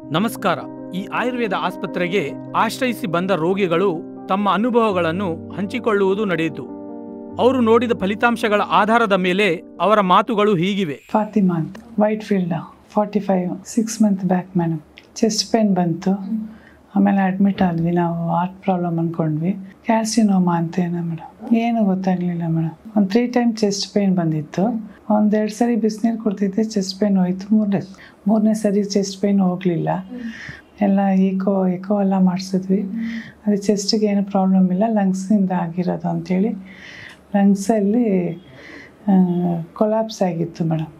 ನಮಸ್ಕಾರ. ಈ ಆಯುರ್ವೇದ ಆಸ್ಪತ್ರೆಗೆ ಆಶ್ರಯಿಸಿ ಬಂದ ರೋಗಿಗಳು ತಮ್ಮ ಅನುಭವಗಳನ್ನು ಹಂಚಿಕೊಳ್ಳುವುದು ನಡೆಯಿತು. ಅವರು ನೋಡಿದ ಫಲಿತಾಂಶಗಳ ಆಧಾರದ ಮೇಲೆ ಅವರ ಮಾತುಗಳು ಹೀಗಿವೆ. ಫಾತಿಮಾ ಅಂತ, white field, 45, 6 month back madam. Chest pain ಬಂತು. ಆಮೇಲೆ ಅಡ್ಮಿಟ್ ಆದ್ವಿ. ನಾವು ಹಾರ್ಟ್ ಪ್ರಾಬ್ಲಮ್ ಅಂದ್ಕೊಂಡ್ವಿ. ಕ್ಯಾರ್ಸಿನೋಮಾ ಅಂತೇನೋ ಮೇಡಮ್, ಏನು ಗೊತ್ತಾಗಲಿಲ್ಲ ಮೇಡಮ್. ಒಂದು 3 ಟೈಮ್ ಚೆಸ್ಟ್ ಪೇನ್ ಬಂದಿತ್ತು. 1-2 ಸರಿ ಬಿಸಿನೀರು ಕೊಡ್ತಿದ್ದೆ, ಚೆಸ್ಟ್ ಪೇನ್ ಹೋಯ್ತು. ಮೂರನೇ ಸರಿ ಚೆಸ್ಟ್ ಪೇನ್ ಹೋಗಲಿಲ್ಲ. ಎಲ್ಲ ಎಕೋ ಎಲ್ಲ ಮಾಡಿಸಿದ್ವಿ. ಅದು ಚೆಸ್ಟಿಗೆ ಏನು ಪ್ರಾಬ್ಲಮ್ ಇಲ್ಲ, ಲಂಗ್ಸಿಂದ ಆಗಿರೋದು ಅಂಥೇಳಿ. ಲಂಗ್ಸಲ್ಲಿ ಕೊಲಾಪ್ಸ್ ಆಗಿತ್ತು ಮೇಡಮ್,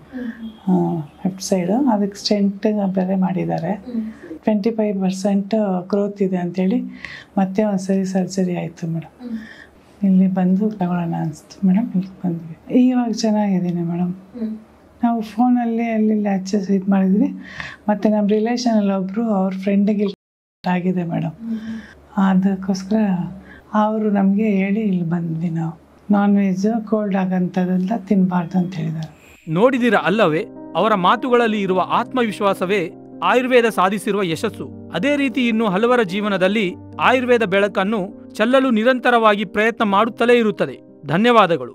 ಲೆಫ್ಟ್ ಸೈಡು. ಅದಕ್ಕೆ ಸ್ಟೆಂಟ್ ಬೇರೆ ಮಾಡಿದ್ದಾರೆ. 25% ಗ್ರೋತ್ ಇದೆ ಅಂಥೇಳಿ ಮತ್ತೆ ಒಂದು ಸರಿ ಸರ್ಜರಿ ಆಯಿತು ಮೇಡಮ್. ಇಲ್ಲಿ ಬಂದು ತಗೊಳ್ಳೋಣ ಅನಿಸ್ತು ಮೇಡಮ್, ಇಲ್ಲಿ ಬಂದ್ವಿ. ಇವಾಗ ಚೆನ್ನಾಗಿದ್ದೀನಿ ಮೇಡಮ್. ನಾವು ಫೋನಲ್ಲಿ ಅಲ್ಲಿ ಲ್ಯಾಚಸ್ ಇದು ಮಾಡಿದ್ವಿ. ಮತ್ತು ನಮ್ಮ ರಿಲೇಷನಲ್ಲಿ ಒಬ್ಬರು ಅವ್ರ ಫ್ರೆಂಡಿಗೆ ಆಗಿದೆ ಮೇಡಮ್. ಅದಕ್ಕೋಸ್ಕರ ಅವರು ನಮಗೆ ಹೇಳಿ ಇಲ್ಲಿ ಬಂದ್ವಿ. ನಾವು ನಾನ್ ವೆಜ್ ಕೋಲ್ಡ್ ಆಗೋಂಥದ್ದೆಲ್ಲ ತಿನ್ನಬಾರ್ದು ಅಂತ ಹೇಳಿದ್ದಾರೆ. ನೋಡಿದಿರ ಅಲ್ಲವೇ, ಅವರ ಮಾತುಗಳಲ್ಲಿ ಇರುವ ಆತ್ಮವಿಶ್ವಾಸವೇ ಆಯುರ್ವೇದ ಸಾಧಿಸಿರುವ ಯಶಸ್ಸು. ಅದೇ ರೀತಿ ಇನ್ನು ಹಲವರ ಜೀವನದಲ್ಲಿ ಆಯುರ್ವೇದ ಬೆಳಕನ್ನು ಚೆಲ್ಲಲು ನಿರಂತರವಾಗಿ ಪ್ರಯತ್ನ ಮಾಡುತ್ತಲೇ ಇರುತ್ತದೆ. ಧನ್ಯವಾದಗಳು.